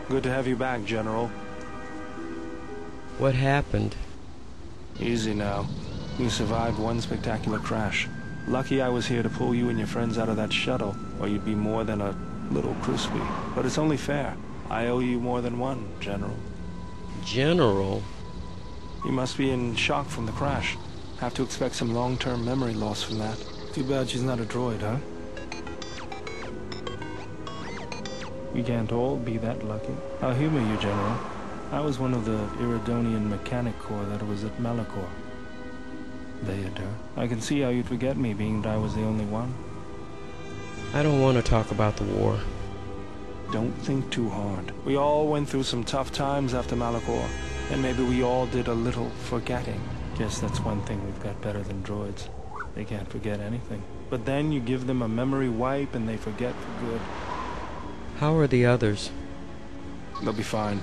Good to have you back, General. What happened? Easy now. You survived one spectacular crash. Lucky I was here to pull you and your friends out of that shuttle, or you'd be more than a little crispy. But it's only fair. I owe you more than one, General. General? You must be in shock from the crash. Have to expect some long-term memory loss from that. Too bad she's not a droid, huh? We can't all be that lucky. I'll humor you, General. I was one of the Iridonian Mechanic Corps that was at Malachor. Theater. I can see how you'd forget me, being that I was the only one. I don't want to talk about the war. Don't think too hard. We all went through some tough times after Malachor, and maybe we all did a little forgetting. Guess that's one thing we've got better than droids. They can't forget anything. But then you give them a memory wipe and they forget for good. How are the others? They'll be fine.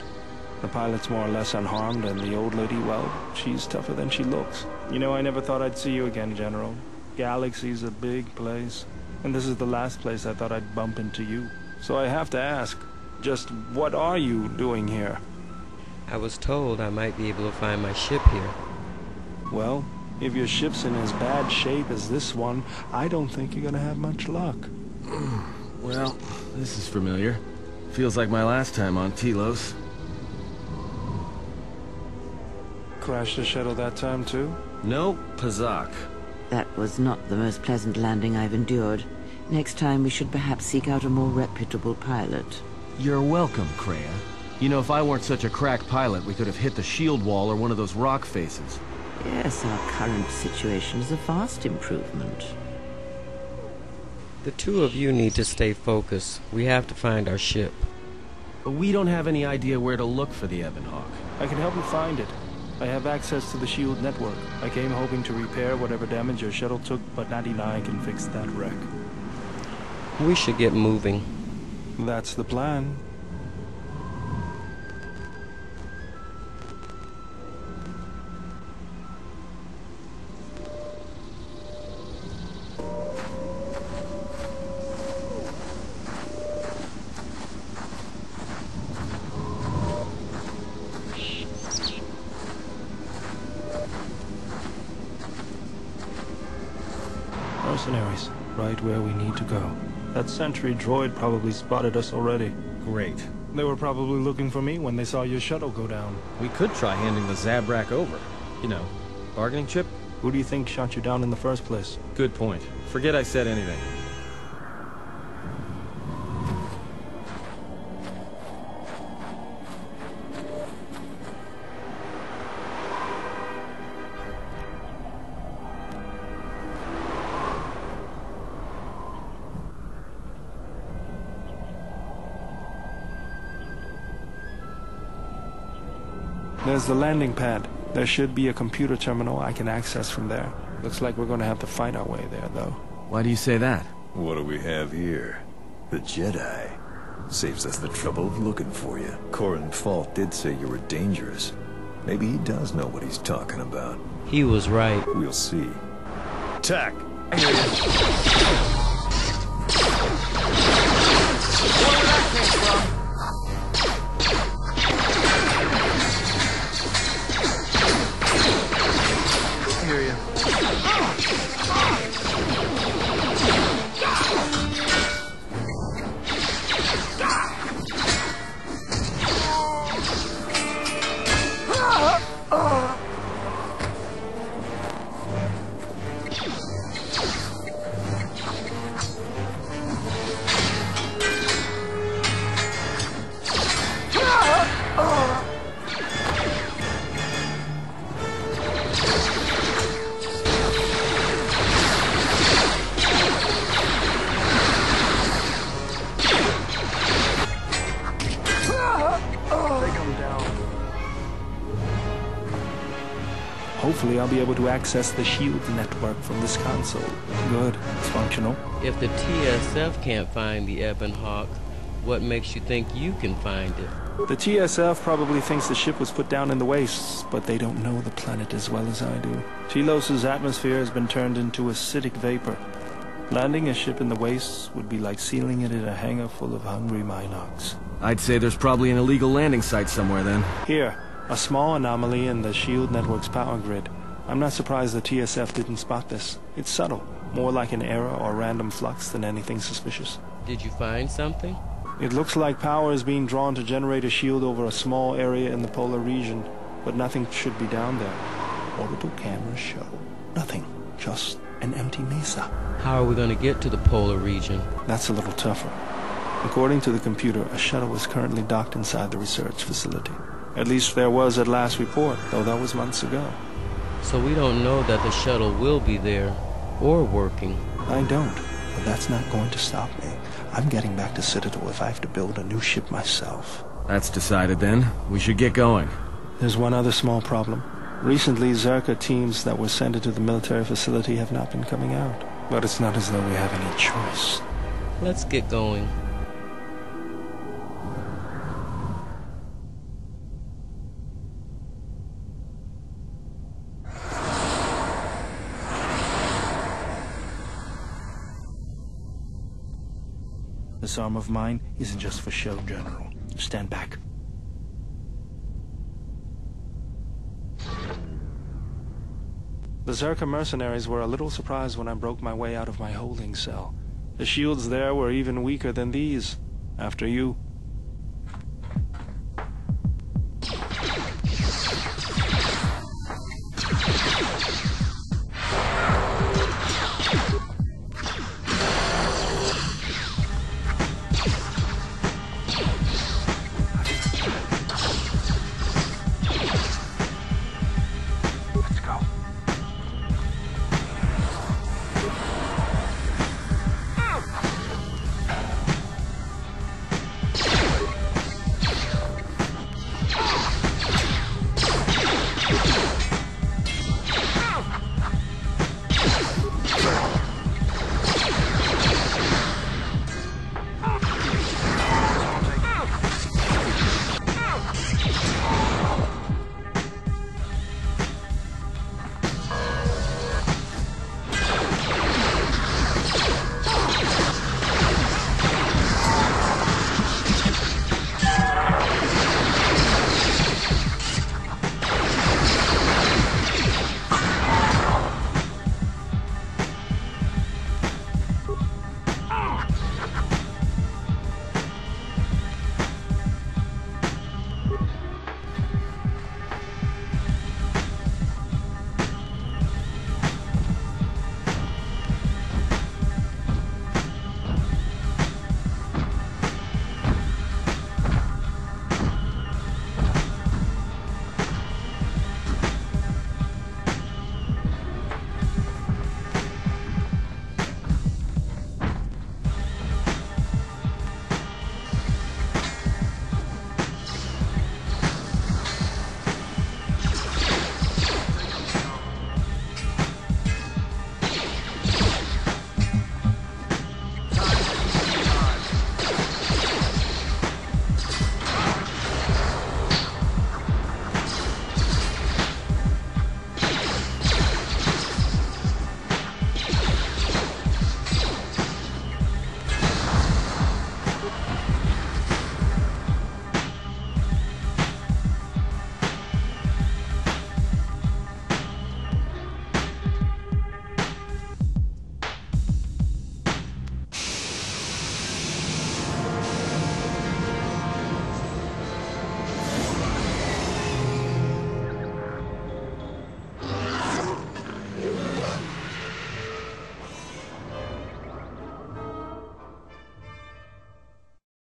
The pilot's more or less unharmed, and the old lady, well, she's tougher than she looks. You know, I never thought I'd see you again, General. Galaxy's a big place, and this is the last place I thought I'd bump into you. So I have to ask, just what are you doing here? I was told I might be able to find my ship here. Well, if your ship's in as bad shape as this one, I don't think you're gonna have much luck. Well, this is familiar. Feels like my last time on Telos. Crashed the shuttle that time, too? No, Pazak. That was not the most pleasant landing I've endured. Next time we should perhaps seek out a more reputable pilot. You're welcome, Kreia. You know, if I weren't such a crack pilot, we could have hit the shield wall or one of those rock faces. Yes, our current situation is a vast improvement. The two of you need to stay focused. We have to find our ship. But we don't have any idea where to look for the Ebon Hawk. I can help you find it. I have access to the shield network. I came hoping to repair whatever damage your shuttle took, but 99 can fix that wreck. We should get moving. That's the plan. Mercenaries, right where we need to go. That sentry droid probably spotted us already. Great. They were probably looking for me when they saw your shuttle go down. We could try handing the Zabrak over. You know, bargaining chip? Who do you think shot you down in the first place? Good point. Forget I said anything. There's the landing pad. There should be a computer terminal I can access from there. Looks like we're going to have to fight our way there, though. Why do you say that? What do we have here? The Jedi. Saves us the trouble of looking for you. Corran Falk did say you were dangerous. Maybe he does know what he's talking about. He was right. We'll see. Tack! Hopefully I'll be able to access the shield network from this console. Good, it's functional. If the TSF can't find the Ebon Hawk, what makes you think you can find it? The TSF probably thinks the ship was put down in the wastes, but they don't know the planet as well as I do. Telos' atmosphere has been turned into acidic vapor. Landing a ship in the wastes would be like sealing it in a hangar full of hungry Minocs. I'd say there's probably an illegal landing site somewhere then. Here, a small anomaly in the shield network's power grid. I'm not surprised the TSF didn't spot this. It's subtle, more like an error or random flux than anything suspicious. Did you find something? It looks like power is being drawn to generate a shield over a small area in the polar region, but nothing should be down there. Orbital cameras show nothing, just an empty mesa. How are we going to get to the polar region? That's a little tougher. According to the computer, a shuttle is currently docked inside the research facility. At least there was at last report, though that was months ago. So we don't know that the shuttle will be there, or working. I don't, but that's not going to stop me. I'm getting back to Citadel if I have to build a new ship myself. That's decided then. We should get going. There's one other small problem. Recently, Zerka teams that were sent into the military facility have not been coming out. But it's not as though we have any choice. Let's get going. This arm of mine isn't just for show, General. Stand back. The Zerka mercenaries were a little surprised when I broke my way out of my holding cell. The shields there were even weaker than these. After you,